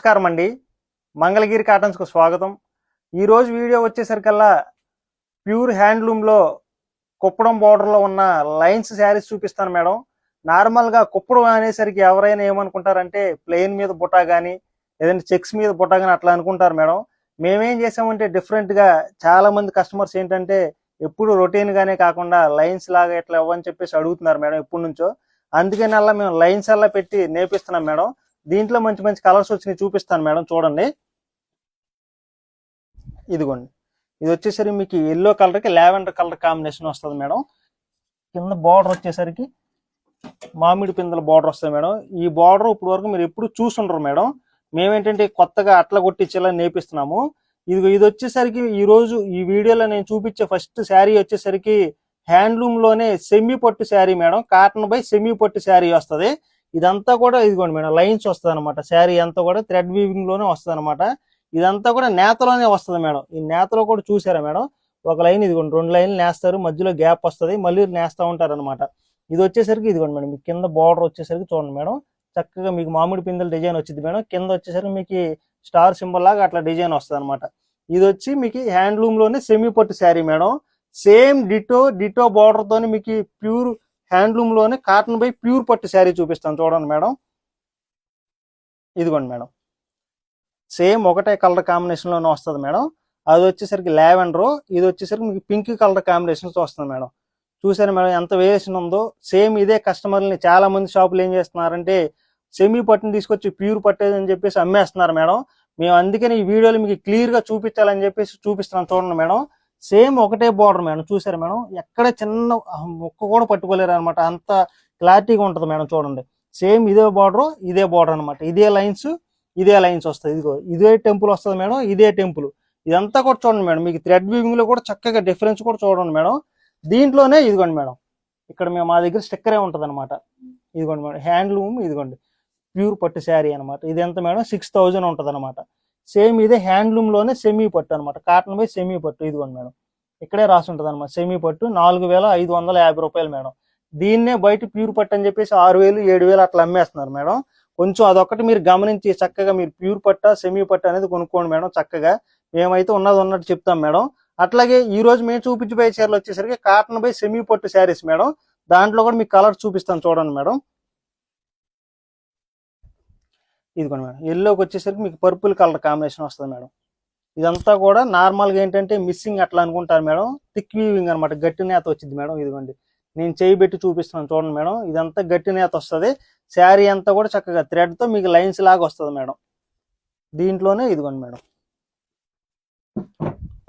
నమస్కారం అండి. మంగళగిరి కాటన్స్కు స్వాగతం. ఈరోజు వీడియో వచ్చేసరికల్లా ప్యూర్ హ్యాండ్లూమ్లో కుప్పడం బార్డర్లో ఉన్న లైన్స్ శారీస్ చూపిస్తాను మేడం. నార్మల్గా కుప్పడం అనేసరికి ఎవరైనా ఏమనుకుంటారంటే ప్లెయిన్ మీద బుటా కానీ లేదంటే చెక్స్ మీద బుటా కానీ అట్లా అనుకుంటారు మేడం. మేమేం చేసామంటే డిఫరెంట్గా చాలామంది కస్టమర్స్ ఏంటంటే ఎప్పుడు రొటీన్గానే కాకుండా లైన్స్ లాగా ఇట్లా ఇవ్వని చెప్పేసి అడుగుతున్నారు మేడం ఎప్పటి నుంచో. అందుకని అలా మేము లైన్స్ అలా పెట్టి నేర్పిస్తున్నాం మేడం. దీంట్లో మంచి మంచి కలర్స్ వచ్చినాయి చూపిస్తాను మేడం. చూడండి, ఇదిగోండి. ఇది వచ్చేసరికి మీకు ఎల్లో కలర్కి లావెండర్ కలర్ కాంబినేషన్ వస్తుంది మేడం. కింద బార్డర్ వచ్చేసరికి మామిడి పిందల బార్డర్ వస్తుంది మేడం. ఈ బార్డర్ ఇప్పుడు వరకు మీరు ఎప్పుడు చూసుండరు మేడం. మేమేంటంటే కొత్తగా అట్లా కొట్టించేలా నేర్పిస్తున్నాము. ఇది వచ్చేసరికి ఈ రోజు ఈ వీడియోలో నేను చూపించే ఫస్ట్ శారీ వచ్చేసరికి హ్యాండ్లూమ్ లోనే సెమీ పట్టు sari madam. Cotton by semi పట్టు శారీ వస్తుంది. ఇదంతా కూడా ఇదిగోండి మేడం, లైన్స్ వస్తుంది అనమాట. శారీ అంతా కూడా థ్రెడ్ వీవింగ్ లోనే వస్తుంది అనమాట. ఇదంతా కూడా నేతలోనే వస్తుంది మేడం. ఈ నేతలో కూడా చూసారా మేడం, ఒక లైన్ ఇదిగోండి, 2 లైన్లు నేస్తారు, మధ్యలో గ్యాప్ వస్తుంది, మళ్ళీ నేస్తూ ఉంటారు అనమాట. ఇది వచ్చేసరికి ఇదిగోండి మేడం, మీకు కింద బార్డర్ వచ్చేసరికి చూడండి మేడం, చక్కగా మీకు మామిడి పిందెల డిజైన్ వచ్చింది మేడం. కింద వచ్చేసరికి మీకు స్టార్ సింబల్ లాగా అట్లా డిజైన్ వస్తుంది అనమాట. ఇది వచ్చి మీకు హ్యాండ్లూమ్ లోనే సెమీ పట్టు sari madam. Same ditto border తోని మీకు ప్యూర్ హ్యాండ్లూమ్ లోనే కాటన్ బై ప్యూర్ పట్టు శారీ చూపిస్తాను చూడండి మేడం. ఇదిగోండి మేడం, సేమ్ ఒకటే కలర్ కాంబినేషన్ లోనే వస్తుంది మేడం. అది వచ్చేసరికి లావెండర్, ఇది వచ్చేసరికి మీకు పింక్ కలర్ కాంబినేషన్స్ వస్తుంది మేడం. చూసారు మేడం ఎంత వేరియేషన్ ఉందో. సేమ్ ఇదే కస్టమర్ని చాలా మంది షాపులు ఏం చేస్తున్నారంటే సెమీ పట్టుని తీసుకొచ్చి ప్యూర్ పట్టేది అని చెప్పేసి అమ్మేస్తున్నారు మేడం. మేము అందుకని ఈ వీడియోలో మీకు క్లియర్ గా చూపించాలని చెప్పేసి చూపిస్తున్నాం చూడండి మేడం. సేమ్ ఒకటే బార్డర్ మేడం. చూసారు మేడం, ఎక్కడ చిన్న ముక్క కూడా పట్టుకోలేరు అనమాట, అంత క్లారిటీగా ఉంటుంది మేడం. చూడండి, సేమ్ ఇదే బార్డర్ అనమాట. ఇదే లైన్స్ వస్తుంది. ఇదే టెంపుల్ వస్తుంది మేడం, ఇదే టెంపుల్. ఇదంతా కూడా చూడండి మేడం, మీకు థ్రెడ్ వీవింగ్ లో కూడా చక్కగా డిఫరెన్స్ కూడా చూడండి మేడం. దీంట్లోనే ఇదిగోండి మేడం, ఇక్కడ మా దగ్గర స్టిక్కరే ఉంటుంది అనమాట. ఇదిగోండి మేడం, హ్యాండ్లూమ్, ఇదిగోండి ప్యూర్ పట్టు శారీ అనమాట. ఇది ఎంత మేడం, 6000 ఉంటుంది అనమాట. సేమ్ ఇదే హ్యాండ్లూమ్ లోనే సెమీ పట్టు అనమాట, కాటన్ బై సెమీ పట్టు. ఇదిగోండి మేడం, ఇక్కడే రాసి ఉంటుంది అనమాట, సెమీ పట్టు 4550 రూపాయలు మేడం. దీన్నే బయట ప్యూర్ పట్టు అని చెప్పేసి 6000 7000 అట్లా అమ్మేస్తున్నారు మేడం. కొంచెం అదొక్కటి మీరు గమనించి చక్కగా మీరు ప్యూర్ పట్ట సెమీ పట్టు అనేది కొనుక్కోండి మేడం. చక్కగా మేమైతే ఉన్నట్టు చెప్తాం మేడం. అట్లాగే ఈ రోజు మేము చూపించబోయే చీరలు వచ్చేసరికి కాటన్ బై సెమీ పట్టు శారీస్ మేడం. దాంట్లో కూడా మీకు కలర్స్ చూపిస్తాను చూడండి మేడం. ఇదిగోండి మేడం, ఎల్లోకి వచ్చేసరికి మీకు పర్పుల్ కలర్ కాంబినేషన్ వస్తుంది మేడం. ఇదంతా కూడా నార్మల్గా ఏంటంటే మిస్సింగ్ అట్లా అనుకుంటారు మేడం, థిక్ వీవింగ్ అనమాట, గట్టి నేత వచ్చింది మేడం. ఇదిగోండి, నేను చేయి పెట్టి చూపిస్తున్నాను చూడండి మేడం. ఇదంతా గట్టి నేత వస్తుంది. శారీ అంతా కూడా చక్కగా థ్రెడ్ తో మీకు లైన్స్ లాగా వస్తుంది మేడం. దీంట్లోనే ఇదిగోండి మేడం,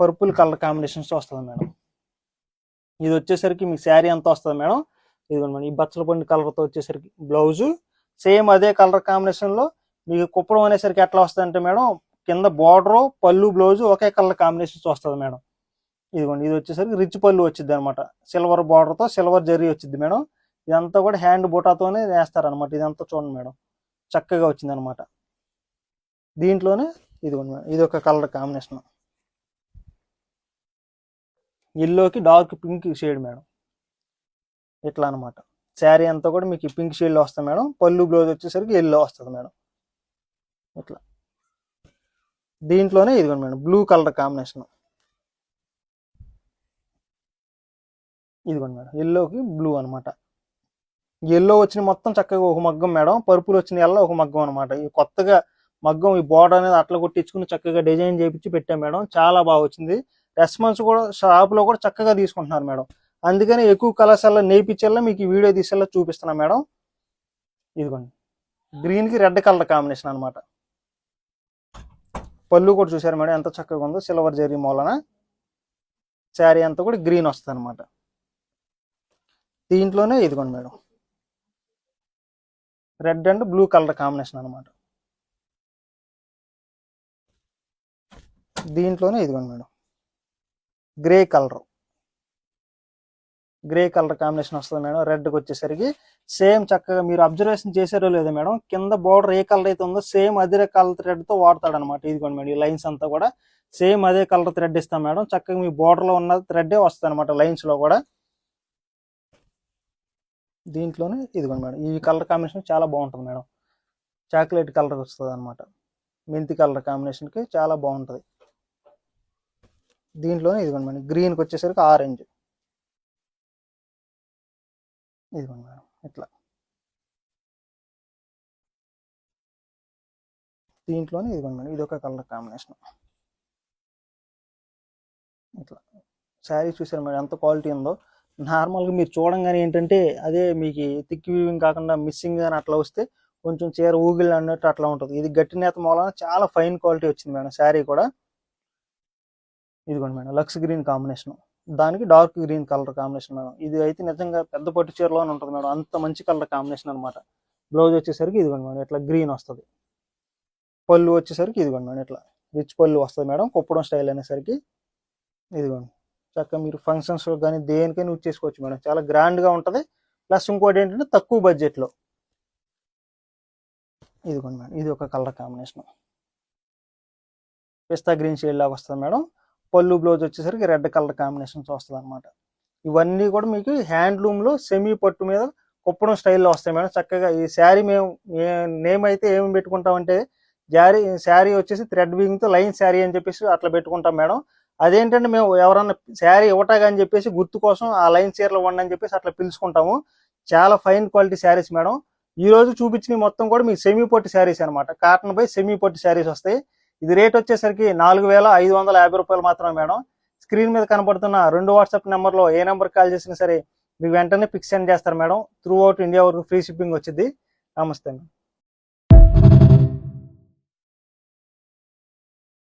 పర్పుల్ కలర్ కాంబినేషన్స్ వస్తుంది మేడం. ఇది వచ్చేసరికి మీకు శారీ అంతా వస్తుంది మేడం. ఇదిగోండి మేడం, ఈ బచ్చల పండు కలర్తో వచ్చేసరికి బ్లౌజు సేమ్ అదే కలర్ కాంబినేషన్ లో మీకు కుప్పడం అనేసరికి ఎట్లా వస్తుంది అంటే మేడం, కింద బార్డర్ పళ్ళు బ్లౌజ్ ఒకే కలర్ కాంబినేషన్స్ వస్తుంది మేడం. ఇదిగోండి, ఇది వచ్చేసరికి రిచ్ పళ్ళు వచ్చింది అనమాట, సిల్వర్ బార్డర్ తో సిల్వర్ జరీ వచ్చింది మేడం. ఇదంతా కూడా హ్యాండ్ బూటాతోనే వేస్తారనమాట. ఇదంతా చూడండి మేడం, చక్కగా వచ్చింది అనమాట. దీంట్లోనే ఇదిగోండి మేడం, ఇది ఒక కలర్ కాంబినేషన్, ఎల్లోకి డార్క్ పింక్ షేడ్ మేడం. ఇట్లా అనమాట శారీ అంతా కూడా మీకు పింక్ షేడ్ లో వస్తుంది మేడం. పళ్ళు బ్లౌజ్ వచ్చేసరికి ఎల్లో వస్తుంది మేడం. ఇట్లా దీంట్లోనే ఇదిగోండి మేడం, బ్లూ కలర్ కాంబినేషన్. ఇదిగోండి మేడం, ఎల్లోకి బ్లూ అనమాట. ఎల్లో వచ్చిన మొత్తం చక్కగా ఒక మగ్గం మేడం, పర్పుల్ వచ్చిన ఎల్లో ఒక మగ్గం అనమాట. ఈ కొత్తగా మగ్గం ఈ బోర్డర్ అనేది అట్లా కొట్టించుకుని చక్కగా డిజైన్ చేయించి పెట్టాం మేడం. చాలా బాగా వచ్చింది. రెస్పాన్స్ కూడా షాప్ లో కూడా చక్కగా తీసుకుంటున్నారు మేడం. అందుకని ఎక్కువ కలర్స్ అలా నేర్పించేలా మీకు ఈ వీడియో తీసేలా చూపిస్తున్నాం మేడం. ఇదిగోండి, గ్రీన్ కి రెడ్ కలర్ కాంబినేషన్ అనమాట. పళ్ళు కూడా చూసారు మేడం ఎంత చక్కగా ఉందో, సిల్వర్ జరీ మూలన శారీ అంతా కూడా గ్రీన్ వస్తుంది అనమాట. దీంట్లోనే ఇదిగోండి madam, red and blue colour combination అనమాట. దీంట్లోనే ఇదిగోండి మేడం, గ్రే కలర్ కాంబినేషన్ వస్తుంది మేడం. రెడ్కి వచ్చేసరికి సేమ్ చక్కగా మీరు అబ్జర్వేషన్ చేశారో లేదో మేడం, కింద బార్డర్ ఏ కలర్ అయితే ఉందో సేమ్ అదే కలర్ థ్రెడ్ తో వాడతాడు అనమాట. ఇదిగోండి మేడం, ఈ లైన్స్ అంతా కూడా సేమ్ అదే కలర్ థ్రెడ్ ఇస్తాం మేడం. చక్కగా మీ బార్డర్ లో ఉన్న థ్రెడ్ వస్తుంది అనమాట లైన్స్ లో కూడా. దీంట్లోనే ఇదిగోండి మేడం, ఈ కలర్ కాంబినేషన్ చాలా బాగుంటుంది మేడం, చాక్లెట్ కలర్ వస్తుంది అనమాట. మెంతి కలర్ కాంబినేషన్కి చాలా బాగుంటుంది. దీంట్లోనే ఇదిగోండి మేడం, గ్రీన్కి వచ్చేసరికి ఆరెంజ్, ఇదిగోండి మేడం ఇట్లా. దీంట్లోనే ఇదిగోండి మేడం, ఇది ఒక కలర్ కాంబినేషన్ ఇట్లా. శారీ చూసారు మేడం ఎంత క్వాలిటీ ఉందో. నార్మల్గా మీరు చూడంగానే ఏంటంటే అదే మీకు థిక్ వీవింగ్ కాకుండా మిస్సింగ్ కానీ అట్లా వస్తే కొంచెం చీర ఊగిల్ అన్నట్టు అట్లా ఉంటుంది. ఇది గట్టి నేత మూలన చాలా ఫైన్ క్వాలిటీ వచ్చింది మేడం శారీ కూడా. ఇదిగోండి మేడం లక్స్ గ్రీన్ కాంబినేషన్, దానికి dark green colour combination madam. ఇది అయితే నిజంగా పెద్ద పట్టు చీరలోనే ఉంటుంది మేడం, అంత మంచి కలర్ కాంబినేషన్ అనమాట. బ్లౌజ్ వచ్చేసరికి ఇదిగోండి మేడం ఇట్లా గ్రీన్ వస్తుంది. పళ్ళు వచ్చేసరికి ఇదిగోండి మేడం ఇట్లా రిచ్ పళ్ళు వస్తుంది మేడం, కుప్పడం స్టైల్ అనేసరికి. ఇదిగోండి చక్కగా మీరు ఫంక్షన్స్ కానీ దేనికైనా యూజ్ చేసుకోవచ్చు మేడం, చాలా గ్రాండ్గా ఉంటుంది. ప్లస్ ఇంకోటి ఏంటంటే తక్కువ బడ్జెట్లో. ఇదిగోండి మేడం ఇది ఒక కలర్ కాంబినేషన్, పిస్తా గ్రీన్ షేడ్ లాగా వస్తుంది మేడం. పళ్ళు బ్లౌజ్ వచ్చేసరికి రెడ్ కలర్ కాంబినేషన్స్ వస్తుంది అనమాట. ఇవన్నీ కూడా మీకు హ్యాండ్లూమ్లో సెమీ పట్టు మీద కుప్పడం స్టైల్లో వస్తాయి మేడం. చక్కగా ఈ శారీ మేము నేమ్ అయితే ఏమి పెట్టుకుంటామంటే శారీ వచ్చేసి థ్రెడ్ వీవింగ్తో లైన్ శారీ అని చెప్పేసి అట్లా పెట్టుకుంటాం మేడం. అదేంటంటే మేము ఎవరన్నా శారీ ఇవ్వటాగా అని చెప్పేసి గుర్తు కోసం ఆ లైన్ చీరలు ఇవ్వండి అని చెప్పేసి అట్లా పిలుచుకుంటాము. చాలా ఫైన్ క్వాలిటీ శారీస్ మేడం. ఈ రోజు చూపించిన మొత్తం కూడా మీకు సెమీ పొట్టి శారీస్ అనమాట, కాటన్ బై సెమీ పొట్టి శారీస్ వస్తాయి. ఇది రేట్ వచ్చేసరికి 4,550 రూపాయలు మాత్రమే మేడం. స్క్రీన్ మీద కనబడుతున్న 2 వాట్సాప్ నెంబర్లో ఏ నెంబర్ కాల్ చేసినా సరే మీకు వెంటనే పిక్స్ సెండ్ చేస్తారు మేడం. త్రూ అవుట్ ఇండియా వరకు ఫ్రీ షిప్పింగ్ వచ్చింది. నమస్తే మేడం.